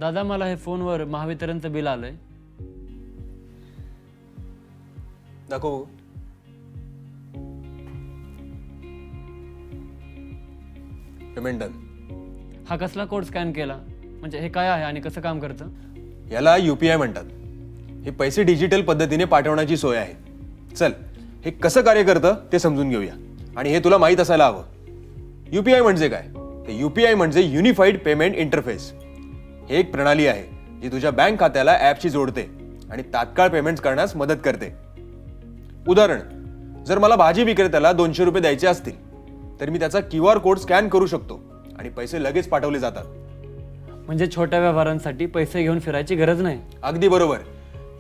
दादा मला हे फोनवर महावितरणचं बिल आलंय. दाखव. Payment done. हा कसला कोड स्कॅन केला? म्हणजे हे काय आहे आणि कसं काम करतं? याला UPI म्हणतात. हे पैसे डिजिटल पद्धतीने पाठवण्याची सोय आहे. चल, हे कसं कार्य करतं ते समजून घेऊया. आणि हे तुला माहीत असायला हवं. UPI म्हणजे काय? ते UPI म्हणजे युनिफाईड पेमेंट इंटरफेस. हे एक प्रणाली आहे जी तुझ्या बँक खात्याला ॲपशी जोडते आणि तात्काळ पेमेंट्स करण्यास मदत करते. उदाहरण, जर मला भाजी विक्रेत्याला 200 रुपये द्यायचे असतील तर मी त्याचा QR कोड स्कॅन करू शकतो आणि पैसे लगेच पाठवले जातात. म्हणजे छोट्या व्यवहारांसाठी पैसे घेऊन फिरायची गरज नाही. अगदी बरोबर.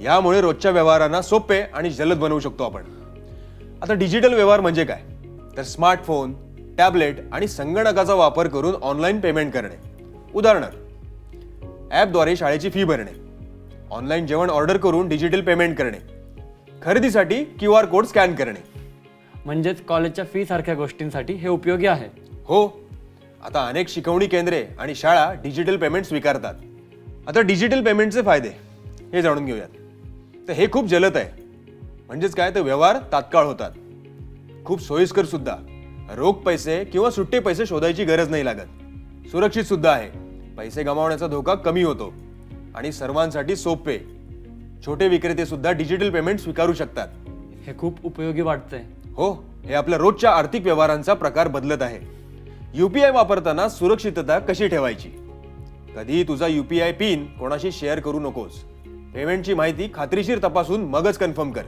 यामुळे रोजच्या व्यवहारांना सोपे आणि जलद बनवू शकतो आपण. आता डिजिटल व्यवहार म्हणजे काय? तर स्मार्टफोन, टॅबलेट आणि संगणकाचा वापर करून ऑनलाईन पेमेंट करणे. उदाहरणार्थ, ॲपद्वारे शाळेची फी भरणे, ऑनलाईन जेवण ऑर्डर करून डिजिटल पेमेंट करणे, खरेदीसाठी QR कोड स्कॅन करणे. म्हणजेच कॉलेजच्या फी सारख्या गोष्टींसाठी हे उपयोगी आहे. हो, आता अनेक शिकवणी केंद्रे आणि शाळा डिजिटल पेमेंट स्वीकारतात. आता डिजिटल पेमेंटचे फायदे हे जाणून घेऊयात. तर हे खूप जलद आहे. म्हणजेच काय, तर व्यवहार तात्काळ होतात. खूप सोयीस्कर सुद्धा. रोख पैसे किंवा सुट्टे पैसे शोधायची गरज नाही लागत. सुरक्षित सुद्धा आहे. पैसे गमावण्याचा धोका कमी होतो आणि सर्वांसाठी सोपे. छोटे विक्रेते सुद्धा डिजिटल पेमेंट स्वीकारू शकतात. हे खूप उपयोगी वाटतंय. हो, हे आपल्या रोजच्या आर्थिक व्यवहारांचा प्रकार बदलत आहे. UPI वापरताना सुरक्षितता कशी ठेवायची? कधीही तुझा UPI पिन कोणाशी शेअर करू नकोस. पेमेंटची माहिती खात्रीशीर तपासून मगच कन्फर्म कर.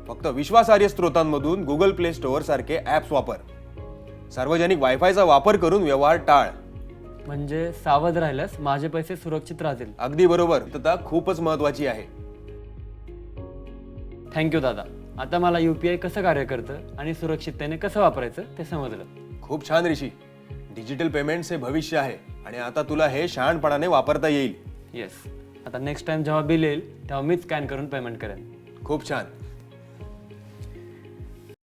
फक्त विश्वासार्ह स्रोतांमधून Google Play Store सारखे ॲप्स वापर. सार्वजनिक वायफायचा वापर करून व्यवहार टाळ. म्हणजे सावध राहिल्यास माझे पैसे सुरक्षित राहतील. अगदी बरोबर. सुरक्षितता खूपच महत्त्वाची आहे. थँक्यू दादा. आता मला UPI कसं कार्य करतं आणि सुरक्षिततेने कसं वापरायचं ते समजलं. खूप छान ऋषी. डिजिटल पेमेंट्स हे भविष्य आहे आणि आता तुला हे शहाणपणाने वापरता येईल. येस. आता नेक्स्ट टाइम जेव्हा बिल येईल तेव्हा मीच स्कॅन करून पेमेंट करेन. खूप छान.